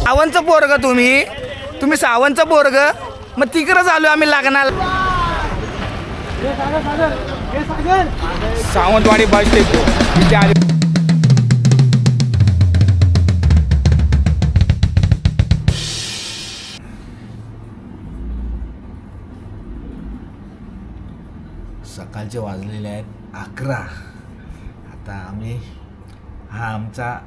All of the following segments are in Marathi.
सावंतचं पोरग तुम्ही सावंतचं पोरग, मग तिकडं आलो आम्ही लग्नाला. सावंतवाडी बस स्टेशन तिथे आले. सकाळचे वाजलेले आहेत 11. आता आम्ही आमचा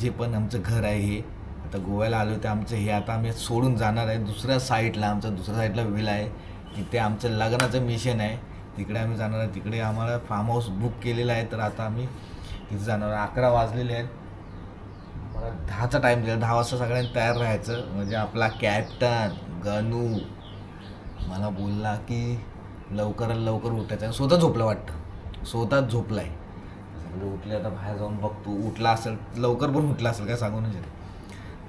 जे पण आमचं घर आहे हे आता गोव्याला आलो ते आमचं हे आता आम्ही सोडून जाणार आहे दुसऱ्या साईडला. आमचं दुसऱ्या साईडला विला आहे, तिथे आमचं लग्नाचं मिशन आहे, तिकडे आम्ही जाणार आहे. तिकडे आम्हाला फार्म हाऊस बुक केलेलं आहे, तर आता आम्ही तिथे जाणार आहे. 11 वाजलेले आहेत. मला 10चा टाईम दिला, 10 वाजता सगळ्यांनी तयार राहायचं. म्हणजे आपला कॅप्टन गनू मला बोलला की लवकरात लवकर उठायचं. स्वतः झोपलं वाटतं, स्वतःच झोपला आहे. सगळे उठले, आता बाहेर जाऊन बघतो. उठला असेल, लवकर पण उठला असेल काय सांगू नाही.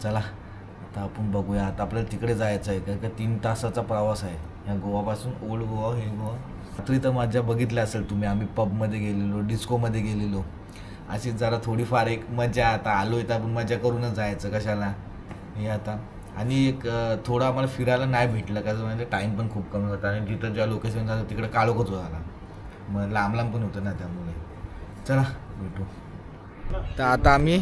चला आता आपण बघूया. आता आपल्याला तिकडे जायचं आहे, कारण का 3 तासाचा प्रवास आहे या गोवापासून. ओल्ड गोवा, हे गोवा. रात्री तर मजा बघितली असेल तुम्ही. आम्ही पबमध्ये गेलेलो, डिस्कोमध्ये गेलेलो. अशीच जरा थोडीफार एक मजा. आता आलो आहे तर आपण मजा करूनच जायचं, कशाला हे आता. आणि एक थोडं आम्हाला फिरायला नाही भेटलं, कारण म्हणजे टाईम पण खूप कमी होता आणि जिथं ज्या लोकेशन जातं तिकडे काळोखच झाला, मग लांब लांब पण होतं ना, त्यामुळे. चला भेटू. तर आता आम्ही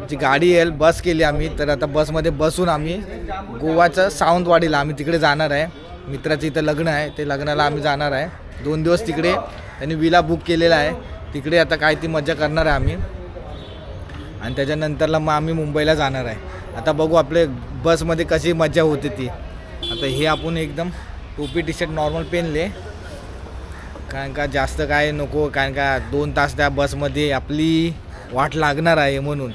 जी गाडी येईल बस केली आम्ही, तर आता बसमध्ये बसून आम्ही गोवाचं सावंतवाडीला आम्ही तिकडे जाणार आहे. मित्राचं इथं लग्न आहे, ते लग्नाला आम्ही जाणार आहे. 2 दिवस तिकडे त्यांनी विला बुक केलेला आहे, तिकडे आता काय ती मजा करणार आहे आम्ही. आणि त्याच्यानंतरला मग आम्ही मुंबईला जाणार आहे. आता बघू आपले बसमध्ये कशी मजा होते ती. आता हे आपण एकदम टोपी टी शर्ट नॉर्मल पेनले, कारण का जास्त काय नको, कारण का 2 तास त्या बसमध्ये आपली वाट लागणार आहे म्हणून.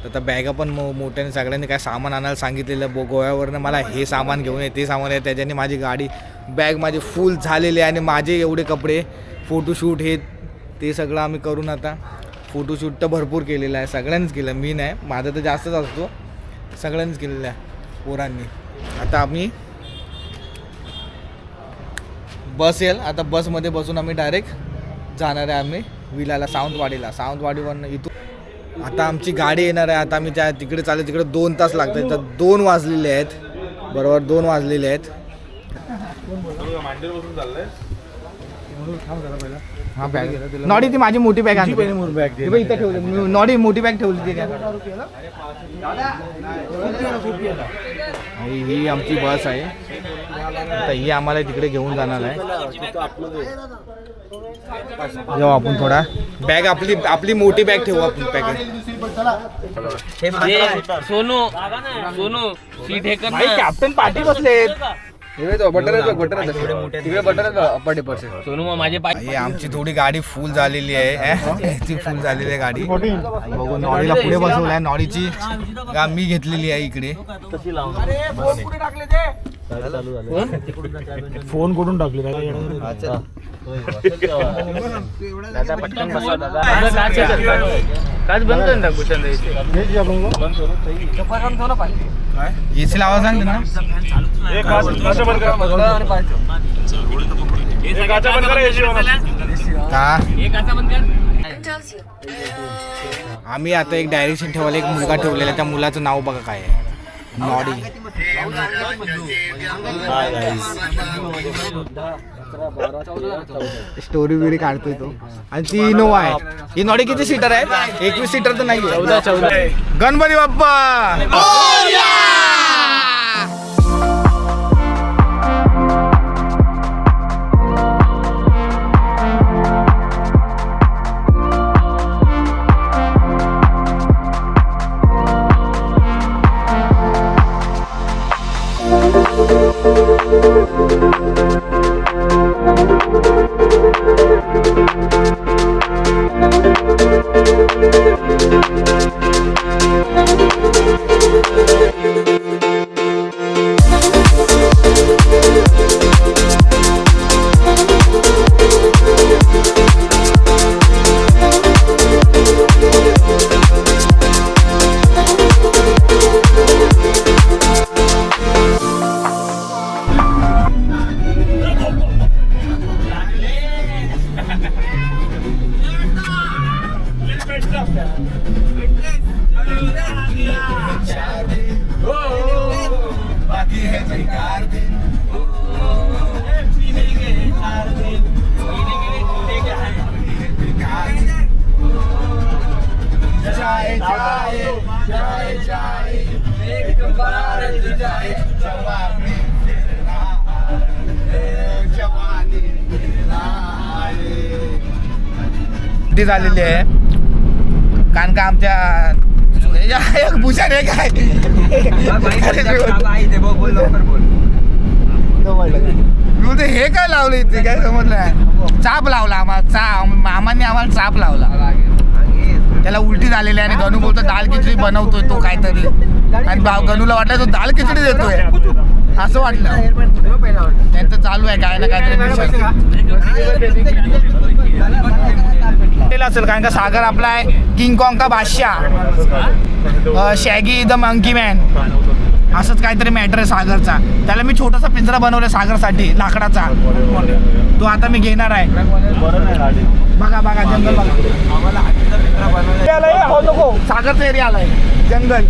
तर आता बॅगा पण मोठ्याने सगळ्यांनी काय सामान आणायला सांगितलेलं. गोव्यावरनं मला हे सामान घेऊन ये, ते सामान आहे. त्याच्याने माझी गाडी बॅग माझी फुल झालेली आहे आणि माझे एवढे कपडे, फोटोशूट हे ते सगळं आम्ही करून आता. फोटोशूट तर भरपूर केलेलं आहे, सगळ्यांनीच केलं, मी नाही, माझं तर जास्तच असतो, सगळ्यांनीच केलेलं आहे पोरांनी. आता आम्ही बस येईल, आता बसमध्ये बसून आम्ही डायरेक्ट जाणार आहे आम्ही विलाला, सावंतवाडीला. सावंतवाडीवरनं इथून आता आमची गाडी येणार आहे. आता आम्ही त्या तिकडे चालू, तिकडे 2 तास लागतात. तर 2 वाजलेले आहेत, बरोबर 2 वाजलेले आहेत. हा बॅग नॉडी, ती माझी मोठी बॅग आहे, इथं ठेवली नॉडी, मोठी बॅग ठेवली ती. ही आमची बस आहे, आता ही आम्हाला तिकडे घेऊन जाणार आहे. जाऊ आपण थोडा बॅग, आपली मोठी बॅग ठेवू आपण पॅकेज. सोनू सीट हे कर, कॅप्टन पाठी बसलेत. सोनू मग माझे पाय. आमची थोडी गाडी फुल झालेली आहे, ती फुल झालेली आहे गाडी. बघू नॉडीला पुढे बसवलाय, नॉडीची मी घेतलेली आहे इकडे. फोन कुठून टाकले? एसीला आवाज आणले ना. आम्ही आता एक डायरेक्शन ठेवायला एक मुलगा ठेवलेला आहे, त्या मुलाचं नाव बघा काय आहे, नॉडी. स्टोरी बिरी काढतोय तो. आणि ती इनोवा आहे. ही नॉडी किती सीटर आहे? 21 सीटर तर नाही, 14. गणपती बाप्पा. उलटी झालेली आहे कारण का आमच्या भूषण आहे काय बोलते हे काय लावलं इथे काय समजलं चाप लावला आम्हाला मामांनी आम्हाला चाप लावला त्याला उलटी झालेली आहे आणि गणू बोलतो दाल खिचडी बनवतोय तो काहीतरी आणि गणूला वाटलं तो दाल खिचडी देतोय असं वाटलं त्यांचं चालू आहे काय ना काहीतरी असेल कारण का सागर आपला आहे किंग कॉंग का बादशाह शॅगी द मंकी मॅन असंच काहीतरी मॅटर आहे सागरचा त्याला मी छोटासा पिंजरा बनवला सागरसाठी लाकडाचा तो आता मी घेणार आहे बघा बघा जंगल बघा नको सागरचा एरिया आलाय जंगल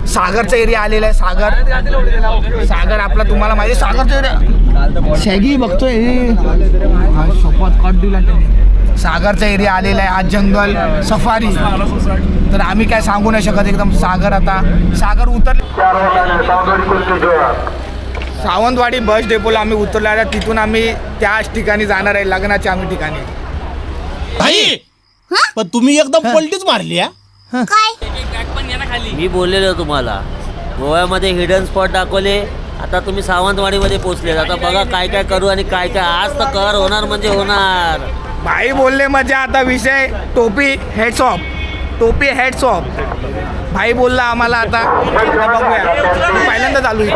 सागरचा एरिया आलेला आहे सागर आपला तुम्हाला माहिती सागरचा एरिया शॅगी बघतोय सोबत कट दिला सागरचा एरिया आलेला आहे आज जंगल सफारी तर आम्ही काय सांगू नाही शकत एकदम सागर उतरले सावंतवाडी बस डेपोला आम्ही उतरलो आहे तिथून आम्ही त्याच ठिकाणी जाणार आहे लग्नाच्या आम्ही ठिकाणी पण तुम्ही एकदम पलटीच मारली मी बोललेलो तुम्हाला गोव्यामध्ये हिडन स्पॉट दाखवले आता तुम्ही सावंतवाडीमध्ये पोहोचले आता बघा काय काय करू आणि काय काय आज तर कर होणार म्हणजे होणार भाई बोलले म्हणजे आता विषय टोपी हेड्स ऑफ भाई बोलला आम्हाला आता बघूया पहिल्यांदा चालू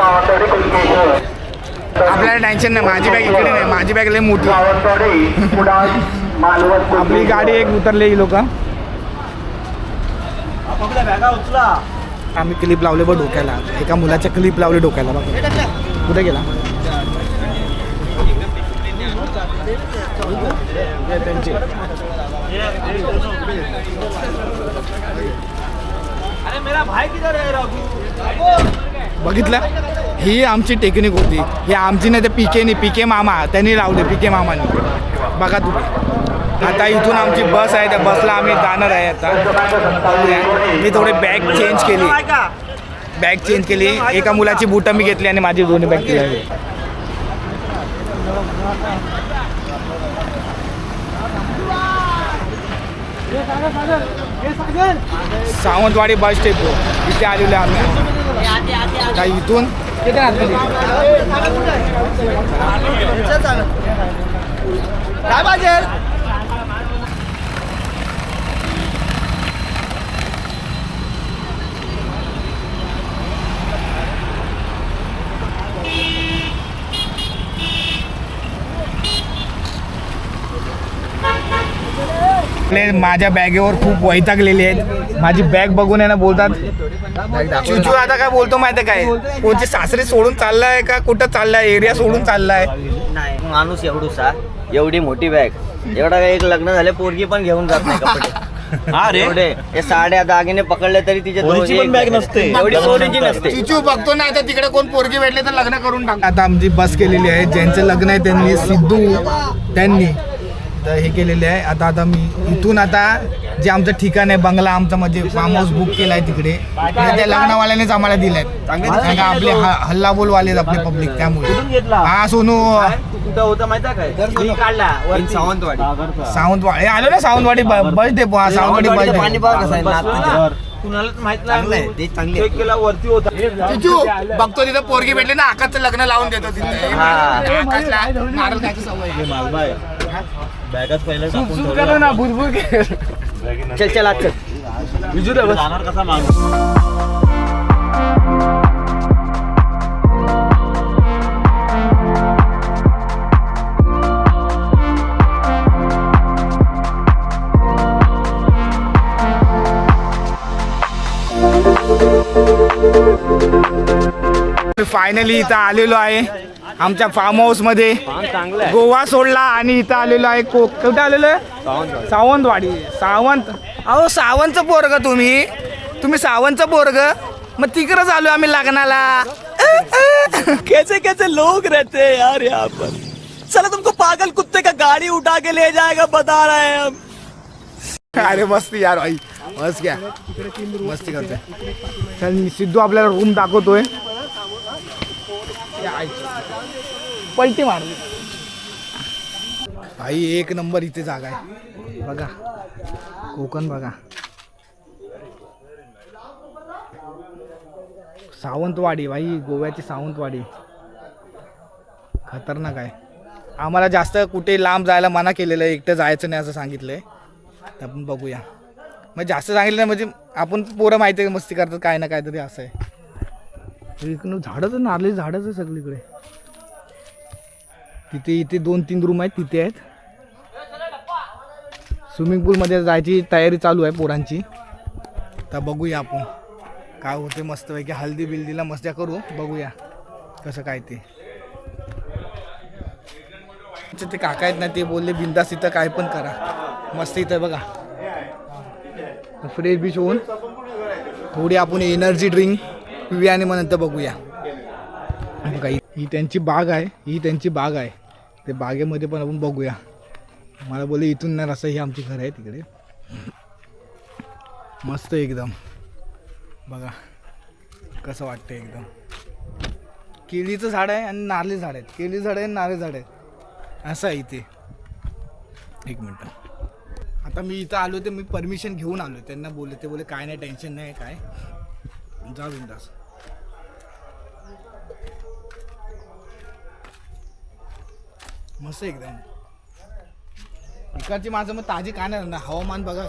आपल्याला टेन्शन नाही माझी बॅग इकडे नाही माझी बॅग लय मोठी आपली गाडी एक उतरली लोक आम्ही क्लिप लावले बघ डोक्याला एका मुलाच्या क्लिप लावले डोक्याला बघा कुठे गेला बघितलं ही आमची टेक्निक होती ही आमची नाही तर पीके मामा त्यांनी लावले पीके मामाने बघा तुम्ही आता इथून आमची बस आहे त्या बसला आम्ही जाणार आहे आता मी थोडी बॅग चेंज केली एका मुलाची बुटं मी घेतली आणि माझी दोन्ही बॅग केली सावंतवाडी बस स्टेप इथे आलेलो आम्ही काय इथून काय पाहिजे माझ्या बॅगेवर खूप वैतागलेली आहेत माझी बॅग बघून आहे ना बोलतात चुचू आता काय बोलतो माहिती काय कोणची सासरी सोडून चाललाय का कुठं चाललाय एरिया सोडून चाललाय नाही माणूस एवढी मोठी बॅग एवढा एक लग्न झाले पोरगी पण घेऊन जात नाही कपडे एवढे हे साड्या दागिने पकडले तरी तिचे बॅग नसते एवढी सोडीची नसते चिचू बघतो नाही तर तिकडे कोण पोरगी भेटले तर लग्न करून टाक आता आमची बस केलेली आहे ज्यांचं लग्न आहे त्यांनी सिद्धू त्यांनी तर हे केलेले आहे आता मी इथून आता जे आमचं ठिकाण आहे बंगला आमचा म्हणजे फार्म हाऊस बुक केला आहे तिकडे त्या लग्नवाल्यानेच आम्हाला दिलाय कारण का आपले हल्लाबोलवाले आपले पब्लिक त्यामुळे हा सोनू सावंतवाडी आलो ना सावंतवाडी बस डेपो हा सावंतवाडी बस बघतो तिथं पोरगी भेटली ना आकाशचं लग्न लावून देतो तिथे आकाशला नारळ खायची सवय बॅगच पहिलं ना भुरभुर चल विजू दे जाणार कसा माणूस फायनली इथं आलेलो आहे आमच्या फार्म हाऊस मध्ये गोवा सोडला आणि इथं आलेलो आहे कुठे आलेलो आहे सावंतवाडी अहो सावंतचं पोरग तुम्ही सावंतचं पोरग मग तिकडं आलो आम्ही लग्नाला कैसे कैसे लोग रहते हैं यार यहाँ पर चलो तुमको पागल कुत्ते का गाड़ी उठा के ले जाएगा बता रहे हैं हम अरे मस्ती यार भाई बस क्या मस्ती करते चल सिद्धू आपल्याला रूम दाखवतोय पलटी मारली. भाई एक नंबर इथे जागा आहे बघा. कोकण बघा. सावंतवाडी भाई, गोव्याची सावंतवाडी खतरनाक आहे. आम्हाला जास्त कुठे लांब जायला मना केलेलं आहे, एकटं जायचं नाही असं सांगितलंय. आपण बघूया. मग जास्त सांगितलं नाही म्हणजे आपण पोरं माहिती आहे मस्ती करतात काय ना काहीतरी असं आहे. इकडून झाडंच नारळी झाडंच आहे सगळीकडे. तिथे इथे 2-3 रूम आहेत तिथे आहेत. स्विमिंग पूलमध्ये जायची तयारी चालू आहे पोरांची. तर बघूया आपण काय होते. मस्तपैकी हल्दी बिल्दीला मस्त्या करू. बघूया कसं काय ते. ते काका आहेत ना ते बोलले बिंदास इथं काय पण करा. मस्त इथं बघा फ्रेश बीच होऊन थोडी आपण एनर्जी ड्रिंक पिऊया आणि मग नंतर बघूया. बघा ही त्यांची बाग आहे. ही त्यांची बाग आहे. ते बागेमध्ये पण आपण बघूया. मला बोलले इथून ना रस्ता. ही आमची घर आहे तिकडे. मस्त एकदम बघा कसं वाटतं एकदम. केळीचं झाड आहे आणि नारळी झाड आहेत. केळी झाड आहे आणि नारळी झाड आहे असं आहे इथे. एक मिनटं. आता मी इथं आलो ते मी परमिशन घेऊन आलो. त्यांना बोलले ते बोले काय नाही टेन्शन नाही काय जा बिंदास. मस्त एकदम. इकडची माझं मग ताजी काय नाही ना. हवामान बघा.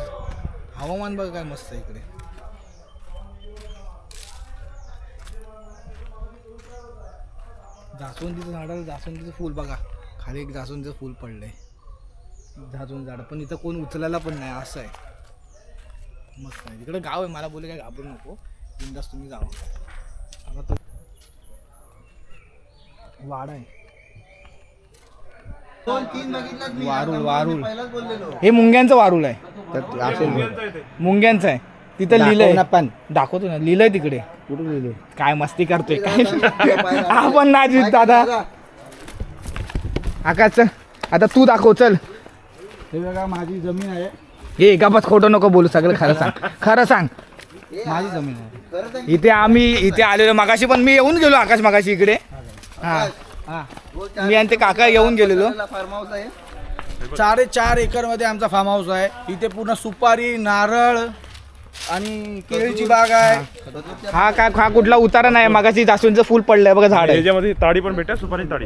हवामान बघा काय मस्त इकडे. जास्वंदीचं झाड, जास्वंदीचं फूल बघा. खाली एक जास्वंदीचं फूल पडलंय. जास्वंदी झाड पण इथं कोण उचलायला पण नाही असं आहे. मस्त आहे. इकडे गाव आहे. मला बोलले काय घाबरू नको बिंदास तुम्ही जावा. आता तो वाडा आहे. वारुळ वारुळ हे मुंग्यांचं वारुळ आहे. मुंग्यांचं आहे. तिथं लिहिलंय पण दाखवतो ना. लिहिलंय तिकडे. कुठे लिहिलंय काय मस्ती करतोय काय आपण नाही दादा. आकाश आता तू दाखव चल. हे बघा माझी जमीन आहे. हे एकापास खोटं नको बोलू. सगळं खरं सांग. खरं सांग. माझी जमीन आहे. इथे आम्ही इथे आलेलो मगाशी पण मी येऊन गेलो. आकाश मगाशी इकडे. हा मी आणि ते काका येऊन गेलेलो. फार्म हाऊस आहे. 4.5 एकर मध्ये आमचा फार्म हाऊस आहे. इथे पूर्ण सुपारी, नारळ आणि केळीची बाग आहे. हा कुठला उतारा नाही. मगाशी जास्वंदीचं फुल पडलंय बघा झाड आहे. याच्यामध्ये ताडी पण भेटते. सुपारी ताडी.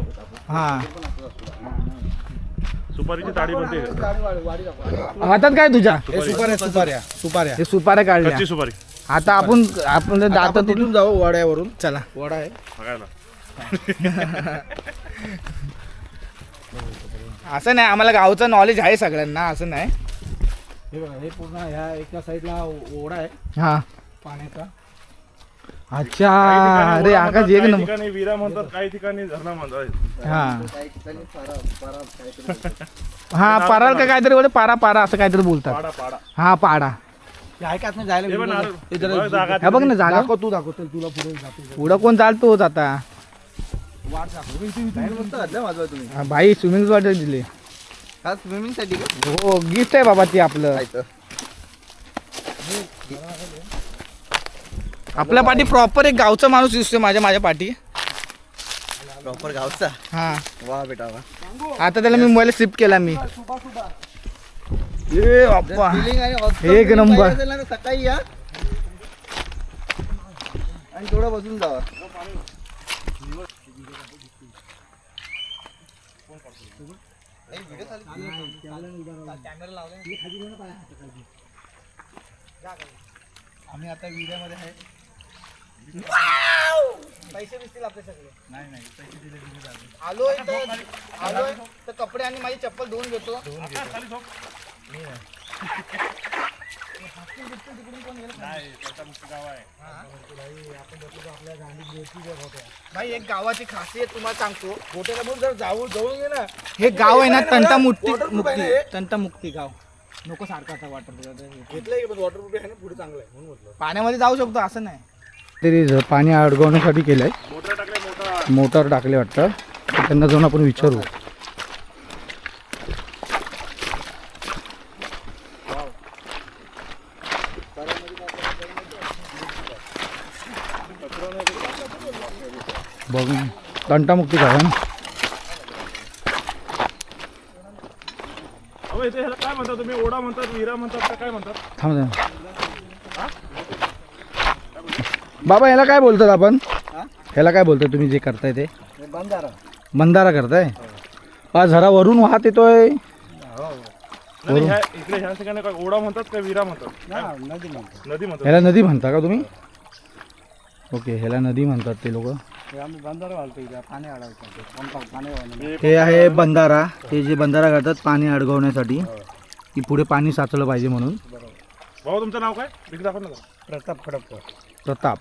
हा सुपारीची ताडी बनते. हातात काय तुझ्या हे सुपाऱ्या सुपाऱ्या हे सुपाऱ्या काढल्या. कच्ची सुपारी. आता आपण जातो तिथून जाऊ वाड्यावरून. चला. वाडा आहे बघायला. असं नाही आम्हाला गावचं नॉलेज आहे सगळ्यांना असं नाही. हे बघा हे पूर्ण ह्या एका साईडला ओढा आहे हा पाण्याचा. अच्छा. अरे आकाश एक काही नंबर. ठिकाणी विरा म्हणतात, काही ठिकाणी झरणा म्हणतात. हा हा पाराल का काहीतरी बोलते. पारा असं काहीतरी बोलतात. पाडा पाडा. हा पाडा. ऐकात नाही जायला हे पण विरोध नारळ. आहे. हे जरा बघ जागा. हे बघ ना जागा. दाखव तू दाखव. चल तुला पुढे जातो. पुढं कोण चालतोच आता. वाट दाखव. तुम्ही हा, भाई स्विमिंग वॉटर दिले. हा स्विमिंग साठी का? हो गिफ्ट आहे बाबा ते आपलं. आपल्या पाठी प्रॉपर एक गावचा माणूस दिसतोय माझ्या पाठी. प्रॉपर गावचा. हा वा बेटा वा. आता त्याला मी मोबाईल शिफ्ट केला मी. ए बाप्पा एक नंबर. सकाळी या आणि थोडं बसून जावा. आम्ही आता विड्यामध्ये आहे. पैसे दिसतील आपले सगळे. नाही पैसे दिले. आलोय तर कपडे आणि माझी चप्पल धुवून घेतो. भाई एक गावाची खासियत तुम्हाला सांगतो. गोट्याला बोल जर जवळून ये ना. हे गाव आहे ना तंटामुक्ती Waterproof आहे. तंटामुक्ती गाव. नको सारखं आता वॉटर घेतलंय वॉटरप्रूफ आहे ना पुढे चांगलं आहे म्हणून म्हटलं. पाण्यामध्ये जाऊ शकतो असं नाही. तरी पाणी अडवण्यासाठी केलंय. मोटर टाकले वाटतं. त्यांना जाऊन आपण विचारू. बघून तंटामुक्ती गाव आहे ना. इथे ह्याला काय म्हणतात तुम्ही? ओढा म्हणतात, विरा म्हणतात, का काय म्हणतात? थांब बाबा, ह्याला काय बोलतात आपण? ह्याला काय बोलतोय तुम्ही जे करताय ते? बंधारा करताय? हा झरा वरून वाहत येतोय. नाही, इकडे ह्या ठिकाणी काय ओढा म्हणतात का विरा म्हणतात? नदी म्हणतात. ह्याला नदी म्हणता का तुम्ही? ओके, ह्याला नदी म्हणतात ते लोक. हे आहे बंधारा. ते जे बंधारा करतात पाणी अडवण्यासाठी, की पुढे पाणी साचलं पाहिजे म्हणून. भाऊ तुमचं नाव काय? तिकडे दाखव ना. प्रताप खडपकर. प्रताप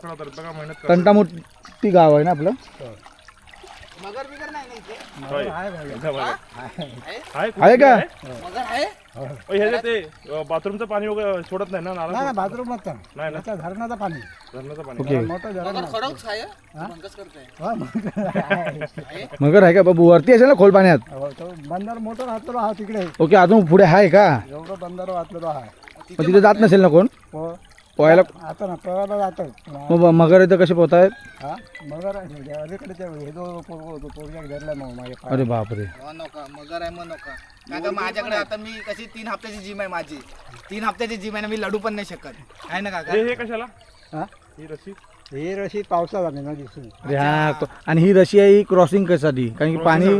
खडातर बघा, मेहनत करतात. तंटामुक्ती गाव आहे ना आपलं. होय. आहे का? ह्याच्यात ते बाथरूमचं पाणी वगैरे सोडत नाही ना नाला? बाथरूम नाही ना, धरणाचं पाणी. धरणाचं पाणी. ओके, मोठं धरण मगर आहे का बाबू? वरती असेल ना खोल पाण्यात. बंधार मोठं राहतो हा तिकडे. ओके, अजून पुढे आहे का? एवढं बंधार वाचलेलो आहे. मग तिथे जात नसेल ना कोण पोहायला? आता ना पवायला जातं. मग मगर इथं कसे पोहतायत? हा मगर अलीकडे हे जो पोरगा धरला मग माझ्या अरे बापरे. नका मगर आहे, मग नका. काका माझ्याकडे आता मी कशी 3 हप्त्याची जिम आहे माझी. 3 हप्त्याची जिम आहे ना, मी लढू पण नाही शकत आहे ना काका. हे कशाला? हा? ही रस्सी हे रशीद पावसात आली ना दिसून. अरे हा, आणि ही रशी आहे ही क्रॉसिंग कशासाठी? कारण की पाणी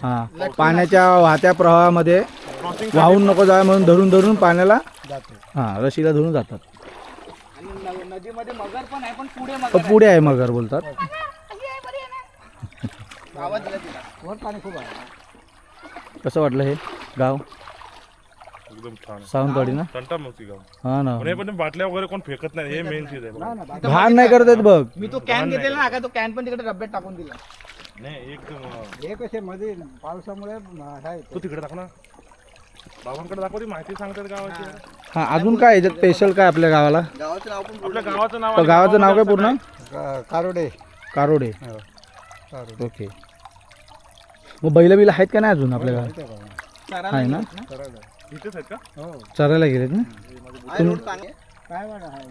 हा पाण्याच्या वाहत्या प्रवाहामध्ये क्रॉसिंग वाहून नको जावे म्हणून धरून धरून पाण्याला जाते. हा रशीला धरून जातात. आणि नदीमध्ये मगर पण आहे, पण पुढे पण मगर पुढे आहे मगर बोलतात. आवाज दिला तिला. वर पाणी खूप आहे. कसं वाटलं हे गाव? एकदम छान. सावंतवाडी ना? तंटामुक्ती गाव. हा ना. पण हे पण बाटल्या वगैरे कोण फेकत नाही, हे मेन चीज आहे बघा. घाण नाही करत आहेत बघ. मी तो कॅन घेतलेला ना का, तो कॅन पण तिकडे डब्यात टाकून दिला. नाही एकदम. हे कसे मध्ये पावसामुळे आहे. तू तिकडे दाखव ना, बाबांकडे दाखव, ती माहिती सांगतात गावाची. हा, अजून काय याच्यात स्पेशल काय आपल्या गावाला? गावाचं नाव पण आपल्या गावाचं नाव तर आहे. गावाचं नाव काय पूर्ण? कारोडे. कारोडे. कारोडे. ओके. मग बैल बिल आहेत का नाही अजून आपल्या गावात? चारायला आहे ना? इथेच आहेत का? हो. चरायला गेलेत ना? आहे रोड चांगले. काय वाडा आहे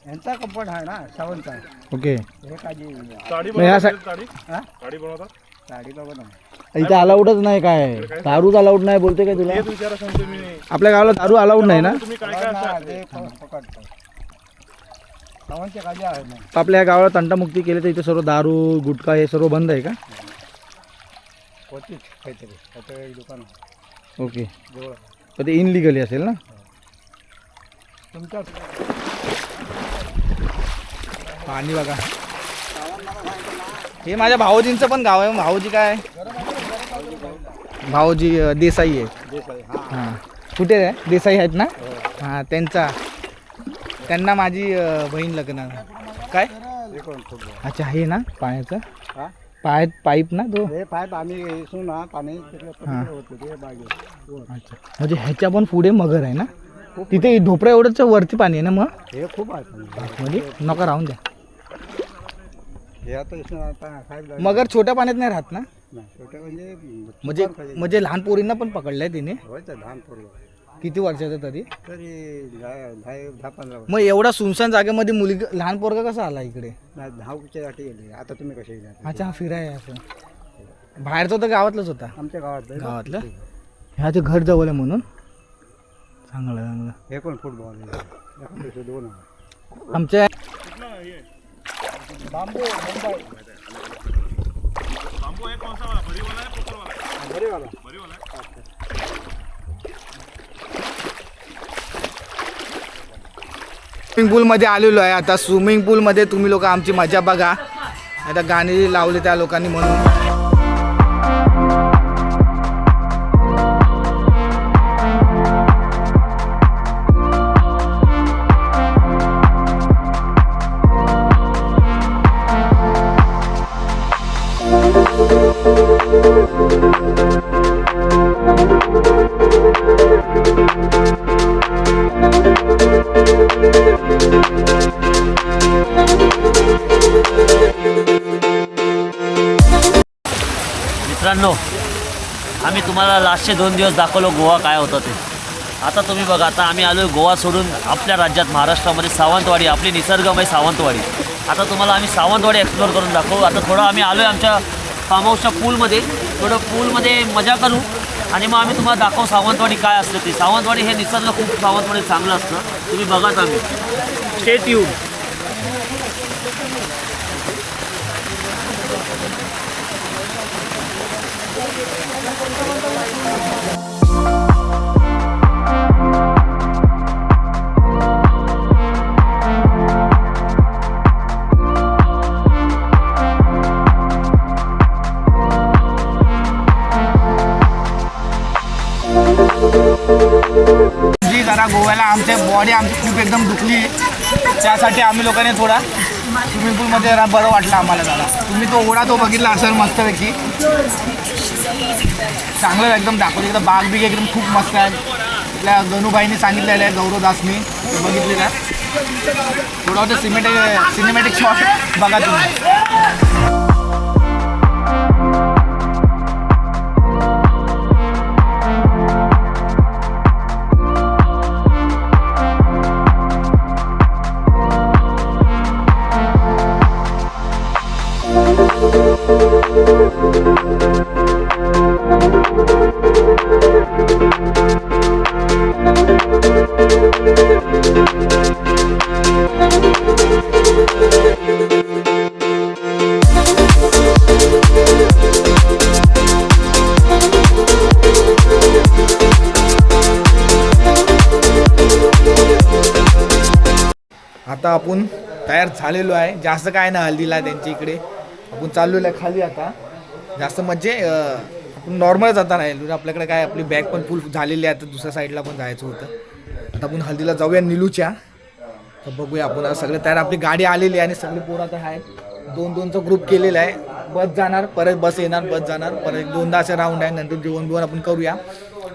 यांचा कंपाऊंड आहे ना सावंत आहे. ओके. हे काजी साडी मग ह्या बनवतात, साडी हा? साडी बनवतात. साडी बाबा ना. इथे अलाउडच नाही काय? दारूच अलाउड नाही बोलते काय तुला? तेच विचारा सांगतो मी. आपल्या गावाला दारू अलाउड नाही ना? तुम्ही काय काय असतात? पकडतो सावंतच्या काजी आहे ना. आपल्या या गावाला तंटामुक्ती केली तर इथे सर्व दारू गुटखा हे सर्व बंद आहे का? होतीच काहीतरी आता एक दुकान आहे. ओके. जवळ तर ते इनलिगली असेल ना? तुमच्या पाणी बघा. हे माझ्या भाऊजींचं पण गाव आहे. भाऊजी काय? भाऊजी देसाई आहे. हां. कुठे आहे? देसाई आहेत ना? हां, त्यांना माझी बहीण लग्न. काय? अच्छा, हे ना पाण्याचं हा? पाईप ना तो. हे पाईप आम्ही येसू ना पाणी तिकडे होतं ते बागेत. अच्छा, म्हणजे ह्याच्या पण पुढे मगर आहे ना? तिथे ढोपरा एवढंच वरती पाणी आहे ना? मग हे खूप आहे म्हणजे नका राहून द्या. हे आता इथून आता साहेब मगर छोट्या पाण्यात नाही राहत ना? नाही छोटे म्हणजे म्हणजे लहान पोरींना पण पकडलंय तिने. व्हायचं लहान पोरं किती वर्षाचं तरी? तरी 10-15 मग एवढा सुनसान जागेमध्ये मुलगी लहान पोरगा कसा आला इकडे? नाही 10च्या गाठी गेले. आता तुम्ही कसे गेले? अच्छा, हा फिराय असं. बाहेरचा तर गावातलाच होता. आमच्या गावातलं ह्याचं घर जवळ आहे म्हणून चांगलं. हे पण फुटबॉल 2 आमच्या बांबू मुंबई बांबू है कौन सा वाला? बड़ी वाला है, पोखर वाला है? बरे वाला. बड़ी वाला है. स्विमिंग पूलमध्ये आलेलो आहे. आता स्विमिंग पूलमध्ये तुम्ही लोक आमची मजा बघा. आता गाणी लावले त्या लोकांनी म्हणून. मित्रांनो, आम्ही तुम्हाला लास्टचे 2 दिवस दाखवलो गोवा काय होतं ते. आता तुम्ही बघा, आता आम्ही आलो गोवा सोडून आपल्या राज्यात महाराष्ट्रामध्ये सावंतवाडी, आपली निसर्गमय सावंतवाडी. आता तुम्हाला आम्ही सावंतवाडी एक्सप्लोर करून दाखवू. आता थोडं आम्ही आलो आहे आमच्या फार्म हाऊसच्या पूलमध्ये, थोडं पूलमध्ये मजा करू आणि मग आम्ही तुम्हाला दाखवू सावंतवाडी काय असतं ते. सावंतवाडी हे निसर्ग खूप सावंतवाडी चांगलं असतं, तुम्ही बघाच आम्ही. Stay tune. जी जरा गोव्याला आमच्या बॉडी आमची खूप एकदम दुखली, त्यासाठी आम्ही लोकांनी थोडा स्विमिंग पूलमध्ये जरा बरं वाटलं आम्हाला. जरा तुम्ही तो ओढा तो बघितला असेल मस्तपैकी, चांगलं एकदम दाखवलं. एकदम बाग बिग एकदम खूप मस्त आहे. आपल्या गणूबाईंनी सांगितलेलं आहे, गौरव दासनी बघितलेलं आहे. थोडं होतं सिनेमॅटिक शॉट बघा तुम्ही. आता आपण तयार झालेलो आहे. जास्त काय ना हल्दीला त्यांच्या इकडे आपण चाललेलो आहे खाली. आता जास्त म्हणजे आपण नॉर्मलच आता राहिलो. आपल्याकडे काय आपली बॅग पण फुल झालेली आहे. आता दुसऱ्या साईडला पण जायचं होतं. आता आपण हल्दीला जाऊया निलूच्या. तर बघूया आपण सगळे तयार. आपली गाडी आलेली आहे आणि सगळे पोरं आता आहे. 2-2चा ग्रुप केलेला आहे. बस जाणार, परत बस येणार, बस जाणार, परत 2दा असे राऊंड आहे. नंतर जेवण बिवण आपण करूया,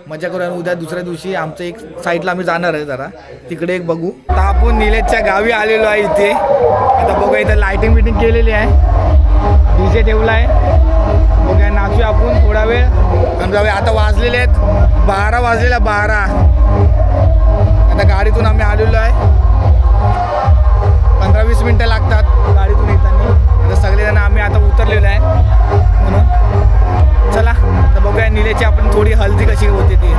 मजा करूया. उद्या दुसऱ्या दिवशी आमचं एक साईडला आम्ही जाणार आहे, जरा तिकडे एक बघू. आता आपण निलेशच्या गावी आलेलो आहे इथे. आता बघूया इथं लायटिंग बिटिंग केलेली आहे, डीजे ठेवला आहे. बघूया नाचूया आपण थोडा वेळ आणि जाऊया. आता वाजलेले आहेत 12 वाजलेला 12. आता गाडीतून आम्ही आलेलो आहे. 15-20 मिनटं लागतात गाडीतून येताना. आता सगळेजण आम्ही आता उतरलेलो आहे म्हणून. चला आता बघूया निलेशची आपण थोडी हल्दी कशी होते ती.